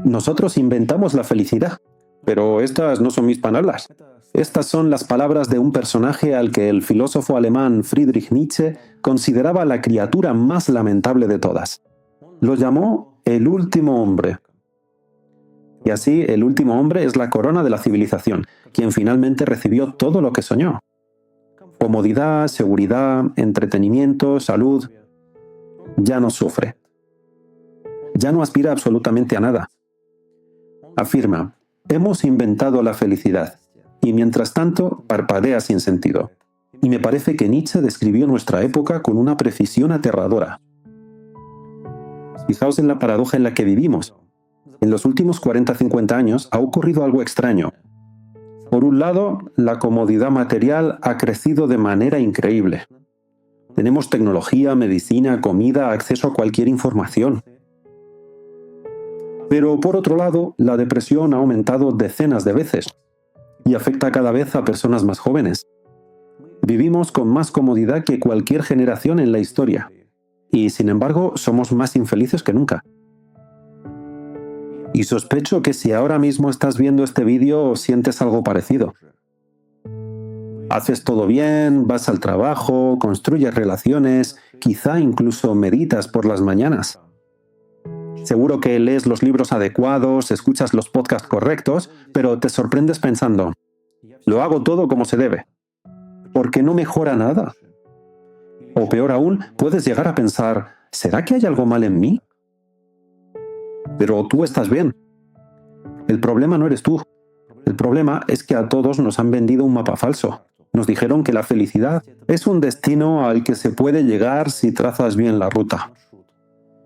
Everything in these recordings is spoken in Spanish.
Nosotros inventamos la felicidad, pero estas no son mis palabras. Estas son las palabras de un personaje al que el filósofo alemán Friedrich Nietzsche consideraba la criatura más lamentable de todas. Lo llamó el último hombre. Y así, el último hombre es la corona de la civilización, quien finalmente recibió todo lo que soñó. Comodidad, seguridad, entretenimiento, salud. Ya no sufre. Ya no aspira absolutamente a nada. Afirma, hemos inventado la felicidad, y mientras tanto parpadea sin sentido. Y me parece que Nietzsche describió nuestra época con una precisión aterradora. Fijaos en la paradoja en la que vivimos. En los últimos 40-50 años ha ocurrido algo extraño. Por un lado, la comodidad material ha crecido de manera increíble. Tenemos tecnología, medicina, comida, acceso a cualquier información. Pero por otro lado, la depresión ha aumentado decenas de veces y afecta cada vez a personas más jóvenes. Vivimos con más comodidad que cualquier generación en la historia y, sin embargo, somos más infelices que nunca. Y sospecho que si ahora mismo estás viendo este vídeo sientes algo parecido. Haces todo bien, vas al trabajo, construyes relaciones, quizá incluso meditas por las mañanas. Seguro que lees los libros adecuados, escuchas los podcasts correctos, pero te sorprendes pensando, lo hago todo como se debe. ¿Por qué no mejora nada? O peor aún, puedes llegar a pensar, ¿será que hay algo mal en mí? Pero tú estás bien. El problema no eres tú. El problema es que a todos nos han vendido un mapa falso. Nos dijeron que la felicidad es un destino al que se puede llegar si trazas bien la ruta.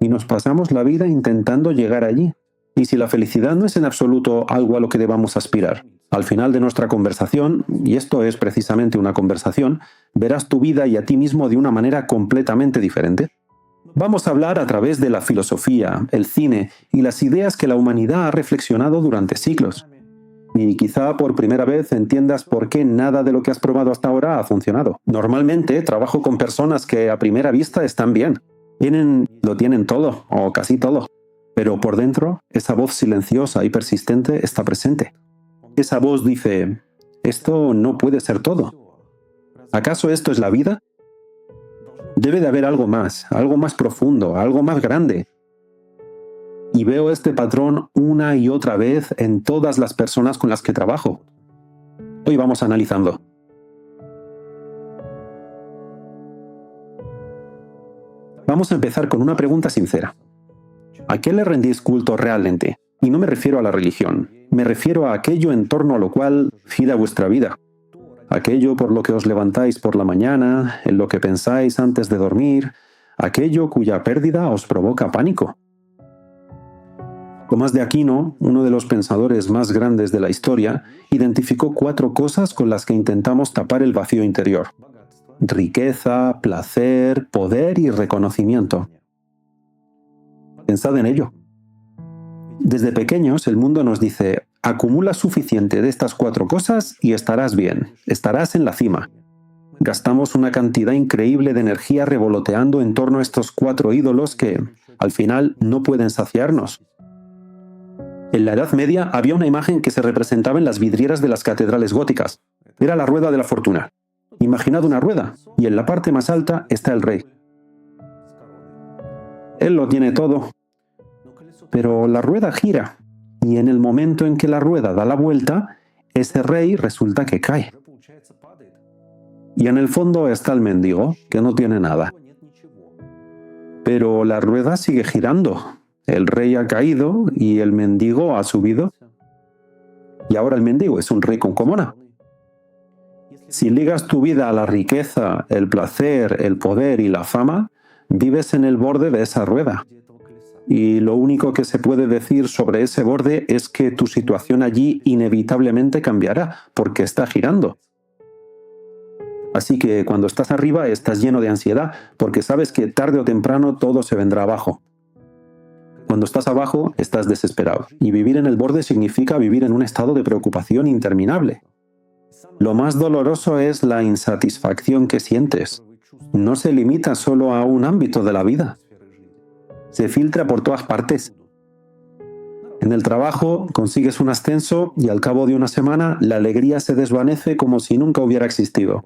Y nos pasamos la vida intentando llegar allí. Y si la felicidad no es en absoluto algo a lo que debamos aspirar, al final de nuestra conversación, y esto es precisamente una conversación, verás tu vida y a ti mismo de una manera completamente diferente. Vamos a hablar a través de la filosofía, el cine y las ideas que la humanidad ha reflexionado durante siglos. Y quizá por primera vez entiendas por qué nada de lo que has probado hasta ahora ha funcionado. Normalmente trabajo con personas que a primera vista están bien. Lo tienen todo, o casi todo. Pero por dentro, esa voz silenciosa y persistente está presente. Esa voz dice, esto no puede ser todo. ¿Acaso esto es la vida? Debe de haber algo más profundo, algo más grande. Y veo este patrón una y otra vez en todas las personas con las que trabajo. Hoy vamos analizando. Vamos a empezar con una pregunta sincera. ¿A qué le rendís culto realmente? Y no me refiero a la religión, me refiero a aquello en torno a lo cual gira vuestra vida. Aquello por lo que os levantáis por la mañana, en lo que pensáis antes de dormir, aquello cuya pérdida os provoca pánico. Tomás de Aquino, uno de los pensadores más grandes de la historia, identificó 4 cosas con las que intentamos tapar el vacío interior: riqueza, placer, poder y reconocimiento. Pensad en ello. Desde pequeños el mundo nos dice, acumula suficiente de estas 4 cosas y estarás bien, estarás en la cima. Gastamos una cantidad increíble de energía revoloteando en torno a estos 4 ídolos que, al final, no pueden saciarnos. En la Edad Media había una imagen que se representaba en las vidrieras de las catedrales góticas. Era la rueda de la fortuna. Imaginad una rueda, y en la parte más alta está el rey. Él lo tiene todo. Pero la rueda gira, y en el momento en que la rueda da la vuelta, ese rey resulta que cae. Y en el fondo está el mendigo, que no tiene nada. Pero la rueda sigue girando. El rey ha caído y el mendigo ha subido. Y ahora el mendigo es un rey con corona. Si ligas tu vida a la riqueza, el placer, el poder y la fama, vives en el borde de esa rueda. Y lo único que se puede decir sobre ese borde es que tu situación allí inevitablemente cambiará, porque está girando. Así que cuando estás arriba estás lleno de ansiedad, porque sabes que tarde o temprano todo se vendrá abajo. Cuando estás abajo, estás desesperado. Y vivir en el borde significa vivir en un estado de preocupación interminable. Lo más doloroso es la insatisfacción que sientes. No se limita solo a un ámbito de la vida. Se filtra por todas partes. En el trabajo consigues un ascenso y al cabo de una semana la alegría se desvanece como si nunca hubiera existido.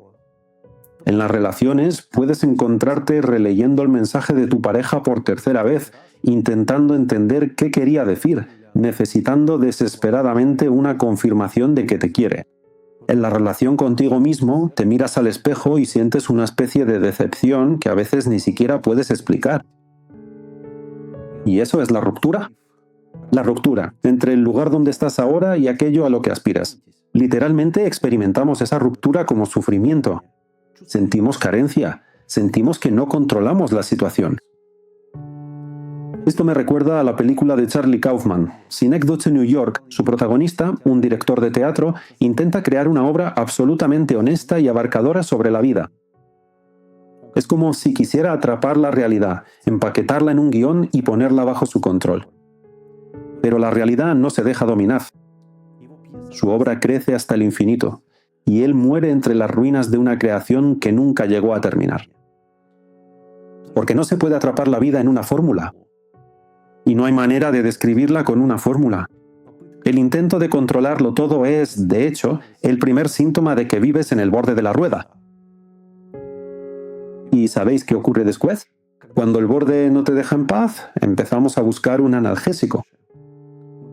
En las relaciones puedes encontrarte releyendo el mensaje de tu pareja por tercera vez, intentando entender qué quería decir, necesitando desesperadamente una confirmación de que te quiere. En la relación contigo mismo, te miras al espejo y sientes una especie de decepción que a veces ni siquiera puedes explicar. ¿Y eso es la ruptura? La ruptura entre el lugar donde estás ahora y aquello a lo que aspiras. Literalmente experimentamos esa ruptura como sufrimiento. Sentimos carencia, sentimos que no controlamos la situación. Esto me recuerda a la película de Charlie Kaufman, Synecdoche New York. Su protagonista, un director de teatro, intenta crear una obra absolutamente honesta y abarcadora sobre la vida. Es como si quisiera atrapar la realidad, empaquetarla en un guión y ponerla bajo su control. Pero la realidad no se deja dominar. Su obra crece hasta el infinito, y él muere entre las ruinas de una creación que nunca llegó a terminar. Porque no se puede atrapar la vida en una fórmula. Y no hay manera de describirla con una fórmula. El intento de controlarlo todo es, de hecho, el primer síntoma de que vives en el borde de la rueda. ¿Y sabéis qué ocurre después? Cuando el borde no te deja en paz, empezamos a buscar un analgésico.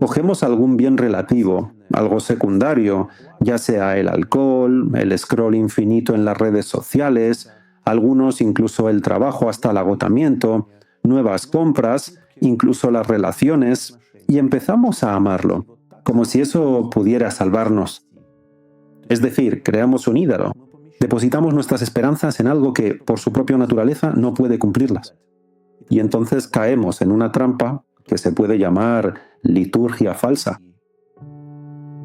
Cogemos algún bien relativo, algo secundario, ya sea el alcohol, el scroll infinito en las redes sociales, algunos incluso el trabajo hasta el agotamiento, nuevas compras, incluso las relaciones, y empezamos a amarlo, como si eso pudiera salvarnos. Es decir, creamos un ídolo, depositamos nuestras esperanzas en algo que, por su propia naturaleza, no puede cumplirlas. Y entonces caemos en una trampa que se puede llamar liturgia falsa.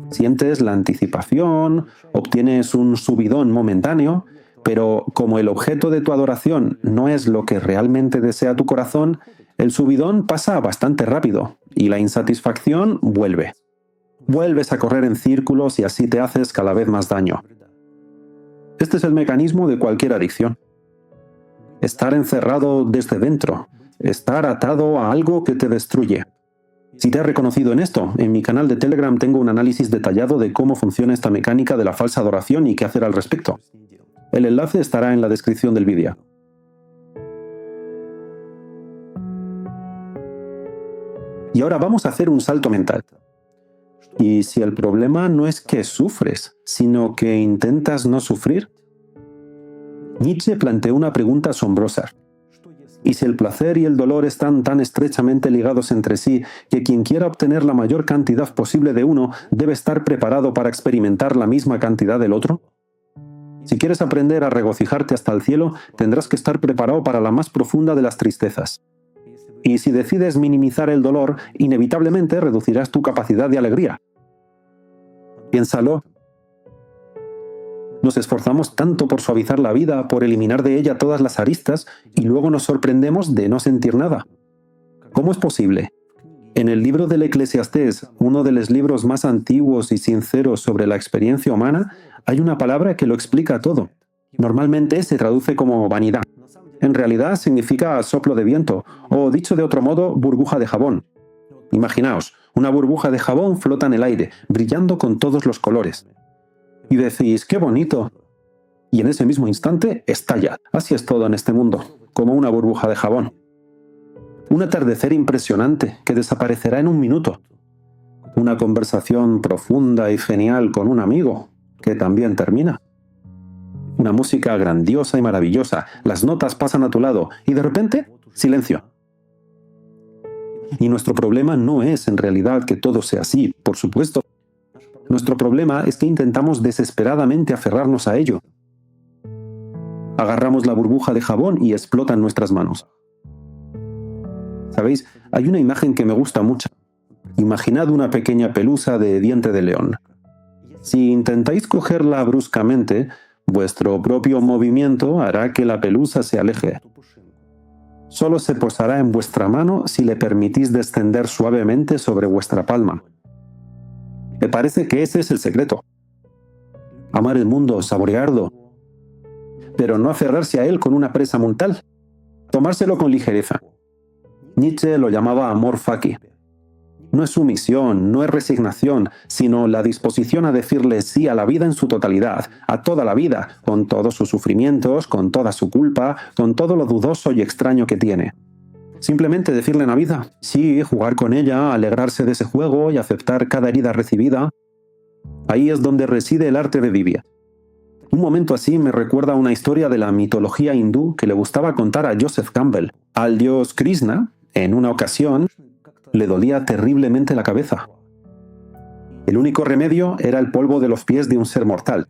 Sientes la anticipación, obtienes un subidón momentáneo, pero como el objeto de tu adoración no es lo que realmente desea tu corazón, el subidón pasa bastante rápido y la insatisfacción vuelve. Vuelves a correr en círculos y así te haces cada vez más daño. Este es el mecanismo de cualquier adicción. Estar encerrado desde dentro, estar atado a algo que te destruye. Si te has reconocido en esto, en mi canal de Telegram tengo un análisis detallado de cómo funciona esta mecánica de la falsa adoración y qué hacer al respecto. El enlace estará en la descripción del vídeo. Y ahora vamos a hacer un salto mental. ¿Y si el problema no es que sufres, sino que intentas no sufrir? Nietzsche planteó una pregunta asombrosa. ¿Y si el placer y el dolor están tan estrechamente ligados entre sí que quien quiera obtener la mayor cantidad posible de uno debe estar preparado para experimentar la misma cantidad del otro? Si quieres aprender a regocijarte hasta el cielo, tendrás que estar preparado para la más profunda de las tristezas. Y si decides minimizar el dolor, inevitablemente reducirás tu capacidad de alegría. Piénsalo. Nos esforzamos tanto por suavizar la vida, por eliminar de ella todas las aristas, y luego nos sorprendemos de no sentir nada. ¿Cómo es posible? En el libro del Eclesiastés, uno de los libros más antiguos y sinceros sobre la experiencia humana, hay una palabra que lo explica todo. Normalmente se traduce como vanidad. En realidad significa soplo de viento, o dicho de otro modo, burbuja de jabón. Imaginaos, una burbuja de jabón flota en el aire, brillando con todos los colores. Y decís, ¡qué bonito! Y en ese mismo instante estalla. Así es todo en este mundo, como una burbuja de jabón. Un atardecer impresionante que desaparecerá en un minuto. Una conversación profunda y genial con un amigo, que también termina. Una música grandiosa y maravillosa, las notas pasan a tu lado y de repente, silencio. Y nuestro problema no es en realidad que todo sea así, por supuesto. Nuestro problema es que intentamos desesperadamente aferrarnos a ello. Agarramos la burbuja de jabón y explota en nuestras manos. ¿Sabéis? Hay una imagen que me gusta mucho. Imaginad una pequeña pelusa de diente de león. Si intentáis cogerla bruscamente, vuestro propio movimiento hará que la pelusa se aleje. Solo se posará en vuestra mano si le permitís descender suavemente sobre vuestra palma. Me parece que ese es el secreto. Amar el mundo, saborearlo, pero no aferrarse a él con una presa mental. Tomárselo con ligereza. Nietzsche lo llamaba amor fati. No es sumisión, no es resignación, sino la disposición a decirle sí a la vida en su totalidad, a toda la vida, con todos sus sufrimientos, con toda su culpa, con todo lo dudoso y extraño que tiene. Simplemente decirle a la vida, sí, jugar con ella, alegrarse de ese juego y aceptar cada herida recibida. Ahí es donde reside el arte de vivir. Un momento así me recuerda a una historia de la mitología hindú que le gustaba contar a Joseph Campbell. Al dios Krishna, en una ocasión, le dolía terriblemente la cabeza. El único remedio era el polvo de los pies de un ser mortal.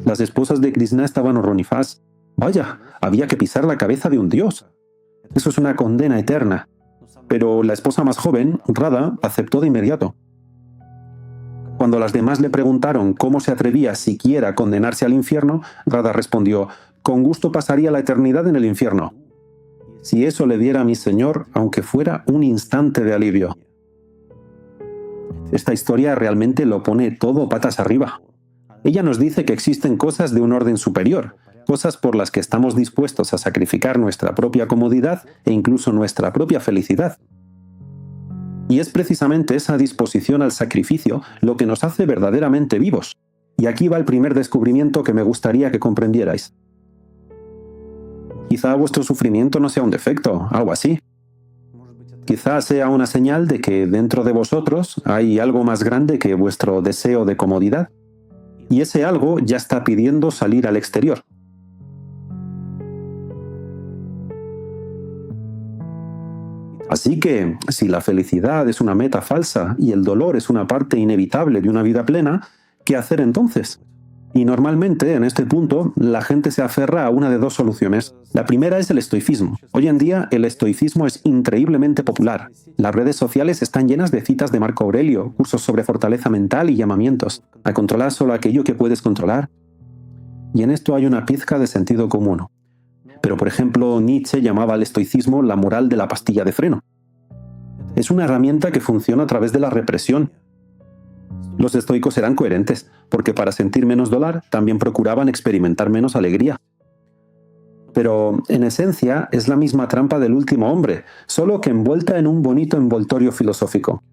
Las esposas de Krishna estaban horrorizadas. Vaya, había que pisar la cabeza de un dios. Eso es una condena eterna. Pero la esposa más joven, Radha, aceptó de inmediato. Cuando las demás le preguntaron cómo se atrevía siquiera a condenarse al infierno, Radha respondió, con gusto pasaría la eternidad en el infierno. Si eso le diera a mi Señor, aunque fuera un instante de alivio. Esta historia realmente lo pone todo patas arriba. Ella nos dice que existen cosas de un orden superior, cosas por las que estamos dispuestos a sacrificar nuestra propia comodidad e incluso nuestra propia felicidad. Y es precisamente esa disposición al sacrificio lo que nos hace verdaderamente vivos. Y aquí va el primer descubrimiento que me gustaría que comprendierais. Quizá vuestro sufrimiento no sea un defecto, algo así. Quizá sea una señal de que dentro de vosotros hay algo más grande que vuestro deseo de comodidad. Y ese algo ya está pidiendo salir al exterior. Así que, si la felicidad es una meta falsa y el dolor es una parte inevitable de una vida plena, ¿qué hacer entonces? Y normalmente, en este punto, la gente se aferra a una de dos soluciones. La primera es el estoicismo. Hoy en día, el estoicismo es increíblemente popular. Las redes sociales están llenas de citas de Marco Aurelio, cursos sobre fortaleza mental y llamamientos a controlar solo aquello que puedes controlar. Y en esto hay una pizca de sentido común. Pero, por ejemplo, Nietzsche llamaba al estoicismo la moral de la pastilla de freno. Es una herramienta que funciona a través de la represión. Los estoicos eran coherentes, porque para sentir menos dolor también procuraban experimentar menos alegría. Pero, en esencia, es la misma trampa del último hombre, solo que envuelta en un bonito envoltorio filosófico.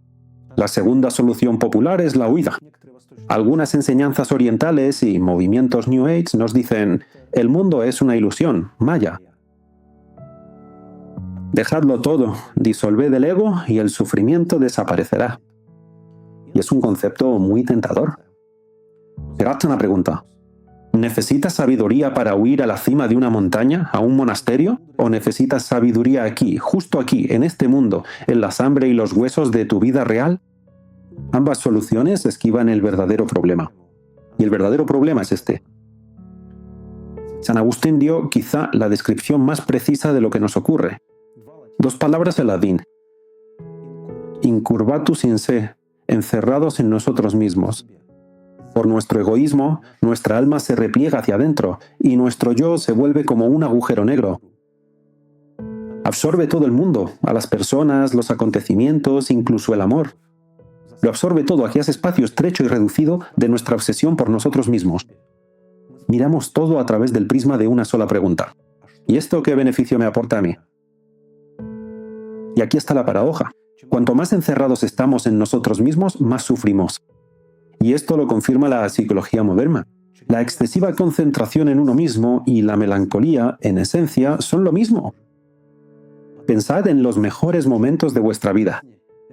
La segunda solución popular es la huida. Algunas enseñanzas orientales y movimientos New Age nos dicen, el mundo es una ilusión, maya. Dejadlo todo, disolved el ego y el sufrimiento desaparecerá. Y es un concepto muy tentador. Pero hazte una pregunta. ¿Necesitas sabiduría para huir a la cima de una montaña, a un monasterio? ¿O necesitas sabiduría aquí, justo aquí, en este mundo, en la sangre y los huesos de tu vida real? Ambas soluciones esquivan el verdadero problema. Y el verdadero problema es este. San Agustín dio quizá la descripción más precisa de lo que nos ocurre. Dos palabras en latín. Incurvatus in se, encerrados en nosotros mismos. Por nuestro egoísmo, nuestra alma se repliega hacia adentro y nuestro yo se vuelve como un agujero negro. Absorbe todo el mundo, a las personas, los acontecimientos, incluso el amor. Lo absorbe todo hacia ese espacio estrecho y reducido de nuestra obsesión por nosotros mismos. Miramos todo a través del prisma de una sola pregunta. ¿Y esto qué beneficio me aporta a mí? Y aquí está la paradoja. Cuanto más encerrados estamos en nosotros mismos, más sufrimos. Y esto lo confirma la psicología moderna. La excesiva concentración en uno mismo y la melancolía, en esencia, son lo mismo. Pensad en los mejores momentos de vuestra vida.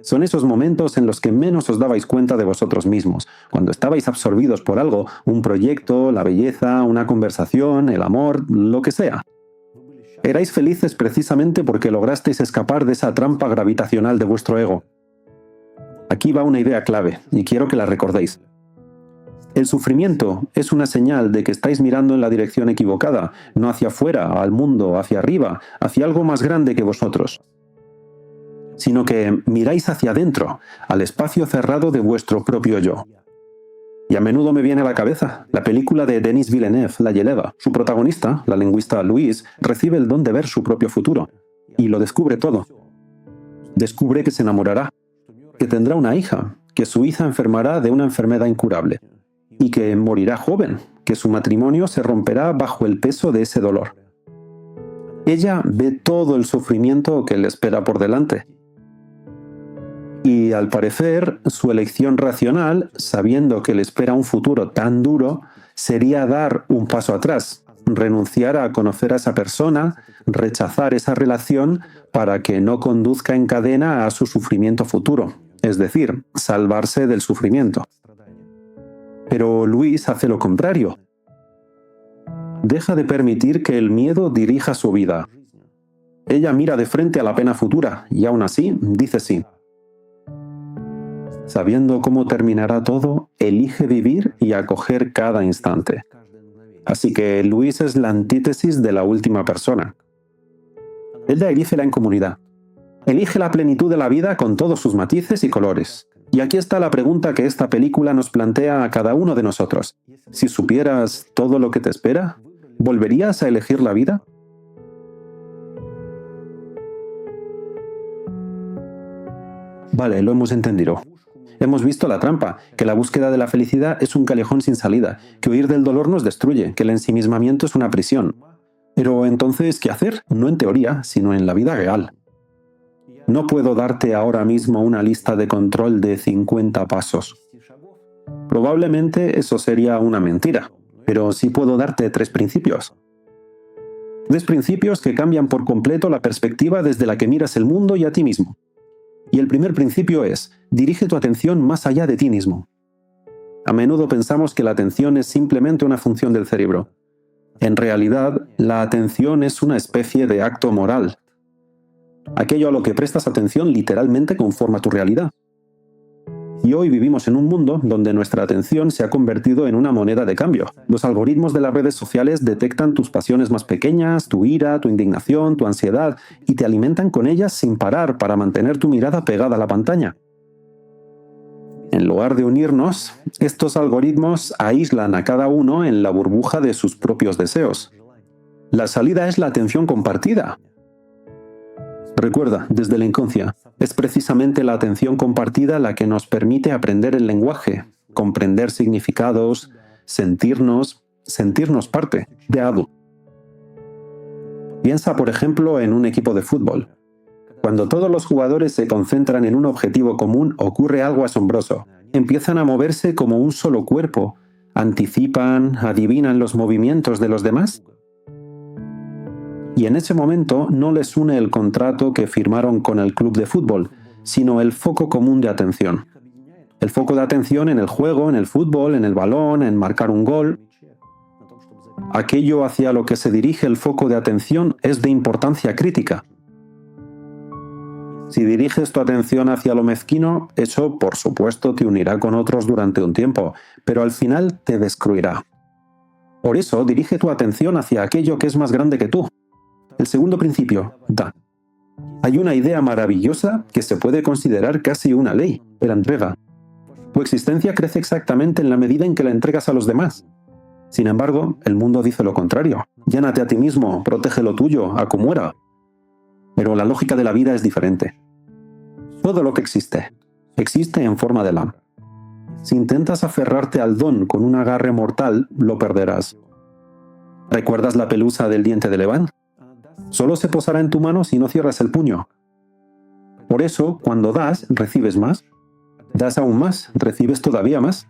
Son esos momentos en los que menos os dabais cuenta de vosotros mismos, cuando estabais absorbidos por algo, un proyecto, la belleza, una conversación, el amor, lo que sea. Erais felices precisamente porque lograsteis escapar de esa trampa gravitacional de vuestro ego. Aquí va una idea clave, y quiero que la recordéis. El sufrimiento es una señal de que estáis mirando en la dirección equivocada, no hacia afuera, al mundo, hacia arriba, hacia algo más grande que vosotros, sino que miráis hacia adentro, al espacio cerrado de vuestro propio yo. Y a menudo me viene a la cabeza la película de Denis Villeneuve, La Yeleva. Su protagonista, la lingüista Louise, recibe el don de ver su propio futuro, y lo descubre todo. Descubre que se enamorará, que tendrá una hija, que su hija enfermará de una enfermedad incurable, y que morirá joven, que su matrimonio se romperá bajo el peso de ese dolor. Ella ve todo el sufrimiento que le espera por delante. Y al parecer, su elección racional, sabiendo que le espera un futuro tan duro, sería dar un paso atrás, renunciar a conocer a esa persona, rechazar esa relación para que no conduzca en cadena a su sufrimiento futuro, es decir, salvarse del sufrimiento. Pero Luis hace lo contrario. Deja de permitir que el miedo dirija su vida. Ella mira de frente a la pena futura y aún así dice sí. Sabiendo cómo terminará todo, elige vivir y acoger cada instante. Así que Luis es la antítesis de la última persona. Ella elige la incomunidad. Elige la plenitud de la vida con todos sus matices y colores. Y aquí está la pregunta que esta película nos plantea a cada uno de nosotros. Si supieras todo lo que te espera, ¿volverías a elegir la vida? Vale, lo hemos entendido. Hemos visto la trampa, que la búsqueda de la felicidad es un callejón sin salida, que huir del dolor nos destruye, que el ensimismamiento es una prisión. Pero entonces, ¿qué hacer? No en teoría, sino en la vida real. No puedo darte ahora mismo una lista de control de 50 pasos. Probablemente eso sería una mentira, pero sí puedo darte 3 principios. 3 principios que cambian por completo la perspectiva desde la que miras el mundo y a ti mismo. Y el primer principio es, dirige tu atención más allá de ti mismo. A menudo pensamos que la atención es simplemente una función del cerebro. En realidad, la atención es una especie de acto moral. Aquello a lo que prestas atención literalmente conforma tu realidad. Y hoy vivimos en un mundo donde nuestra atención se ha convertido en una moneda de cambio. Los algoritmos de las redes sociales detectan tus pasiones más pequeñas, tu ira, tu indignación, tu ansiedad, y te alimentan con ellas sin parar para mantener tu mirada pegada a la pantalla. En lugar de unirnos, estos algoritmos aíslan a cada uno en la burbuja de sus propios deseos. La salida es la atención compartida. Recuerda, desde la infancia, es precisamente la atención compartida la que nos permite aprender el lenguaje, comprender significados, sentirnos parte de algo. Piensa, por ejemplo, en un equipo de fútbol. Cuando todos los jugadores se concentran en un objetivo común, ocurre algo asombroso. Empiezan a moverse como un solo cuerpo, anticipan, adivinan los movimientos de los demás. Y en ese momento no les une el contrato que firmaron con el club de fútbol, sino el foco común de atención. El foco de atención en el juego, en el fútbol, en el balón, en marcar un gol. Aquello hacia lo que se dirige el foco de atención es de importancia crítica. Si diriges tu atención hacia lo mezquino, eso por supuesto te unirá con otros durante un tiempo, pero al final te destruirá. Por eso dirige tu atención hacia aquello que es más grande que tú. El segundo principio, da. Hay una idea maravillosa que se puede considerar casi una ley, la entrega. Tu existencia crece exactamente en la medida en que la entregas a los demás. Sin embargo, el mundo dice lo contrario. Llénate a ti mismo, protege lo tuyo, a como muera. Pero la lógica de la vida es diferente. Todo lo que existe en forma de la. Si intentas aferrarte al don con un agarre mortal, lo perderás. ¿Recuerdas la pelusa del diente de Leván? Solo se posará en tu mano si no cierras el puño. Por eso, cuando das, recibes más. Das aún más, recibes todavía más.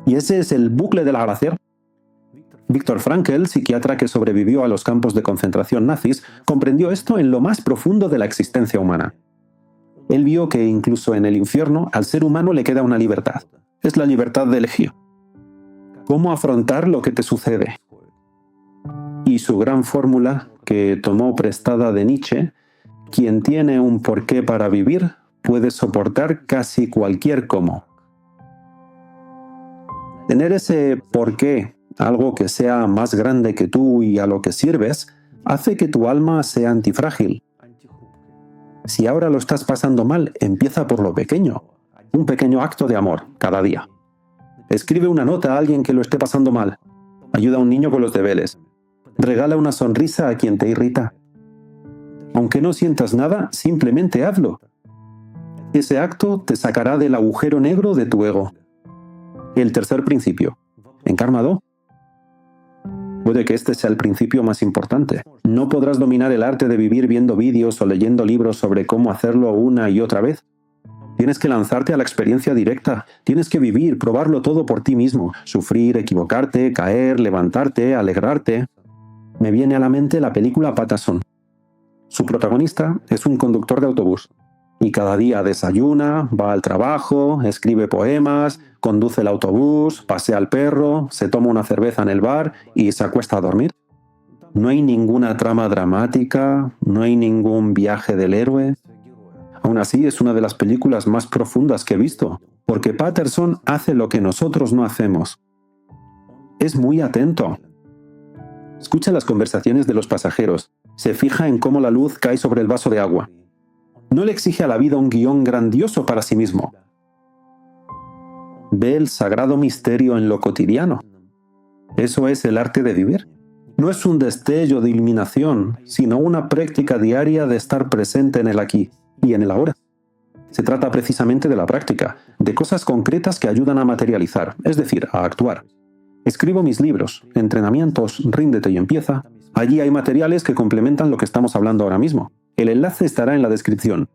Y ese es el bucle de la gracia. Viktor Frankl, psiquiatra que sobrevivió a los campos de concentración nazis, comprendió esto en lo más profundo de la existencia humana. Él vio que incluso en el infierno al ser humano le queda una libertad. Es la libertad de elegir. ¿Cómo afrontar lo que te sucede? Y su gran fórmula, que tomó prestada de Nietzsche, quien tiene un porqué para vivir, puede soportar casi cualquier cómo. Tener ese porqué, algo que sea más grande que tú y a lo que sirves, hace que tu alma sea antifrágil. Si ahora lo estás pasando mal, empieza por lo pequeño. Un pequeño acto de amor, cada día. Escribe una nota a alguien que lo esté pasando mal. Ayuda a un niño con los deberes. Regala una sonrisa a quien te irrita. Aunque no sientas nada, simplemente hazlo. Ese acto te sacará del agujero negro de tu ego. El tercer principio. ¿Encarnado? Puede que este sea el principio más importante. No podrás dominar el arte de vivir viendo vídeos o leyendo libros sobre cómo hacerlo una y otra vez. Tienes que lanzarte a la experiencia directa. Tienes que vivir, probarlo todo por ti mismo. Sufrir, equivocarte, caer, levantarte, alegrarte. Me viene a la mente la película Paterson. Su protagonista es un conductor de autobús. Y cada día desayuna, va al trabajo, escribe poemas, conduce el autobús, pasea al perro, se toma una cerveza en el bar y se acuesta a dormir. No hay ninguna trama dramática, no hay ningún viaje del héroe. Aún así, es una de las películas más profundas que he visto, porque Paterson hace lo que nosotros no hacemos. Es muy atento. Escucha las conversaciones de los pasajeros, se fija en cómo la luz cae sobre el vaso de agua. No le exige a la vida un guión grandioso para sí mismo. Ve el sagrado misterio en lo cotidiano. Eso es el arte de vivir. No es un destello de iluminación, sino una práctica diaria de estar presente en el aquí y en el ahora. Se trata precisamente de la práctica, de cosas concretas que ayudan a materializar, es decir, a actuar. Escribo mis libros, entrenamientos, ríndete y empieza. Allí hay materiales que complementan lo que estamos hablando ahora mismo. El enlace estará en la descripción.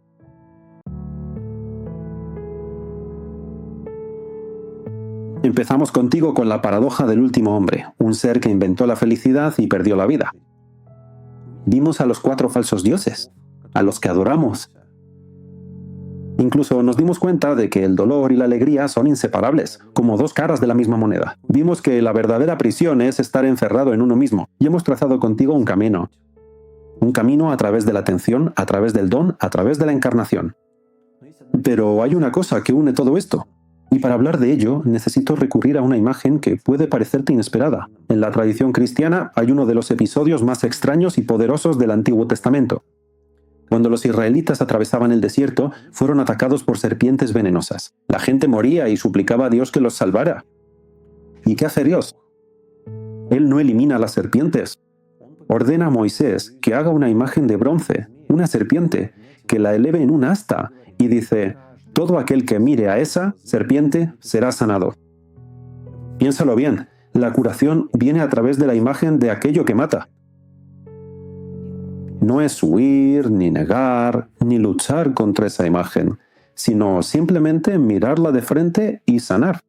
Empezamos contigo con la paradoja del último hombre, un ser que inventó la felicidad y perdió la vida. Vimos a los 4 falsos dioses, a los que adoramos. Incluso nos dimos cuenta de que el dolor y la alegría son inseparables, como 2 caras de la misma moneda. Vimos que la verdadera prisión es estar encerrado en uno mismo, y hemos trazado contigo un camino. Un camino a través de la atención, a través del don, a través de la encarnación. Pero hay una cosa que une todo esto. Y para hablar de ello, necesito recurrir a una imagen que puede parecerte inesperada. En la tradición cristiana hay uno de los episodios más extraños y poderosos del Antiguo Testamento. Cuando los israelitas atravesaban el desierto, fueron atacados por serpientes venenosas. La gente moría y suplicaba a Dios que los salvara. ¿Y qué hace Dios? Él no elimina las serpientes. Ordena a Moisés que haga una imagen de bronce, una serpiente, que la eleve en un asta, y dice: todo aquel que mire a esa serpiente será sanado. Piénsalo bien, la curación viene a través de la imagen de aquello que mata. No es huir, ni negar, ni luchar contra esa imagen, sino simplemente mirarla de frente y sanar.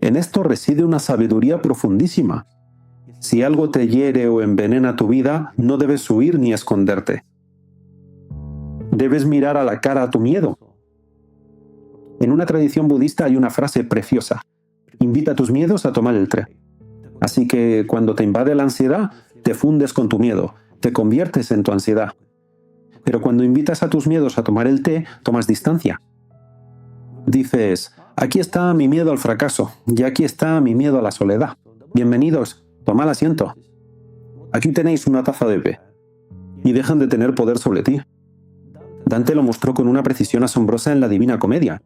En esto reside una sabiduría profundísima. Si algo te hiere o envenena tu vida, no debes huir ni esconderte. Debes mirar a la cara a tu miedo. En una tradición budista hay una frase preciosa: invita a tus miedos a tomar el té. Así que cuando te invade la ansiedad, te fundes con tu miedo, te conviertes en tu ansiedad. Pero cuando invitas a tus miedos a tomar el té, tomas distancia. Dices: aquí está mi miedo al fracaso, y aquí está mi miedo a la soledad. Bienvenidos. Tomad asiento. Aquí tenéis una taza de té. Y dejan de tener poder sobre ti. Dante lo mostró con una precisión asombrosa en la Divina Comedia.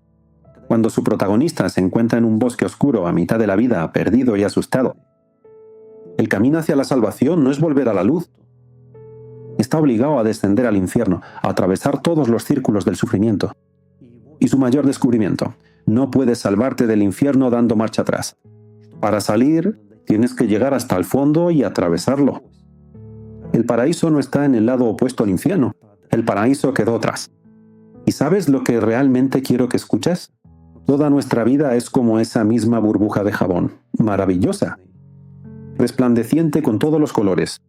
Cuando su protagonista se encuentra en un bosque oscuro a mitad de la vida, perdido y asustado. El camino hacia la salvación no es volver a la luz. Está obligado a descender al infierno, a atravesar todos los círculos del sufrimiento. Y su mayor descubrimiento: no puedes salvarte del infierno dando marcha atrás. Para salir, tienes que llegar hasta el fondo y atravesarlo. El paraíso no está en el lado opuesto al infierno. El paraíso quedó atrás. ¿Y sabes lo que realmente quiero que escuches? Toda nuestra vida es como esa misma burbuja de jabón, maravillosa, resplandeciente con todos los colores.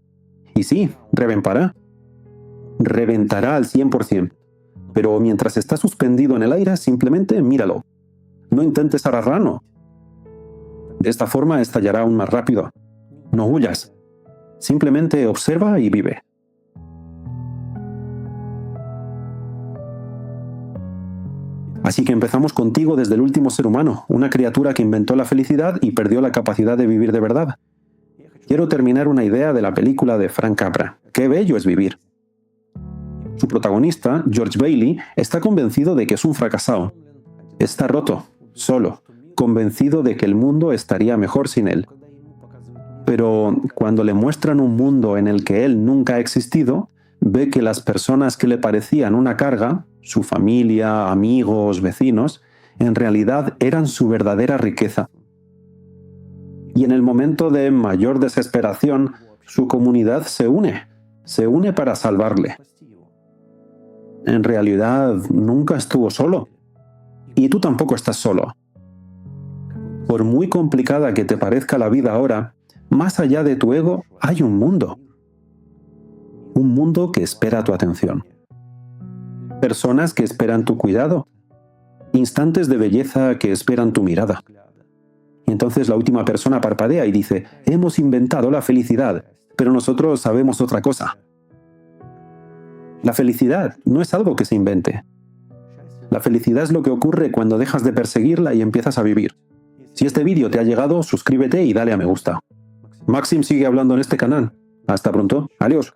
Y sí, reventará. Reventará al 100%. Pero mientras está suspendido en el aire, simplemente míralo. No intentes agarrarlo. De esta forma estallará aún más rápido. No huyas. Simplemente observa y vive. Así que empezamos contigo desde el último ser humano, una criatura que inventó la felicidad y perdió la capacidad de vivir de verdad. Quiero terminar una idea de la película de Frank Capra. ¡Qué bello es vivir! Su protagonista, George Bailey, está convencido de que es un fracasado. Está roto, solo, convencido de que el mundo estaría mejor sin él. Pero cuando le muestran un mundo en el que él nunca ha existido, ve que las personas que le parecían una carga, su familia, amigos, vecinos, en realidad eran su verdadera riqueza. Y en el momento de mayor desesperación, su comunidad se une para salvarle. En realidad, nunca estuvo solo. Y tú tampoco estás solo. Por muy complicada que te parezca la vida ahora, más allá de tu ego hay un mundo. Un mundo que espera tu atención. Personas que esperan tu cuidado. Instantes de belleza que esperan tu mirada. Y entonces la última persona parpadea y dice, hemos inventado la felicidad, pero nosotros sabemos otra cosa. La felicidad no es algo que se invente. La felicidad es lo que ocurre cuando dejas de perseguirla y empiezas a vivir. Si este vídeo te ha llegado, suscríbete y dale a me gusta. Maxim sigue hablando en este canal. Hasta pronto. Adiós.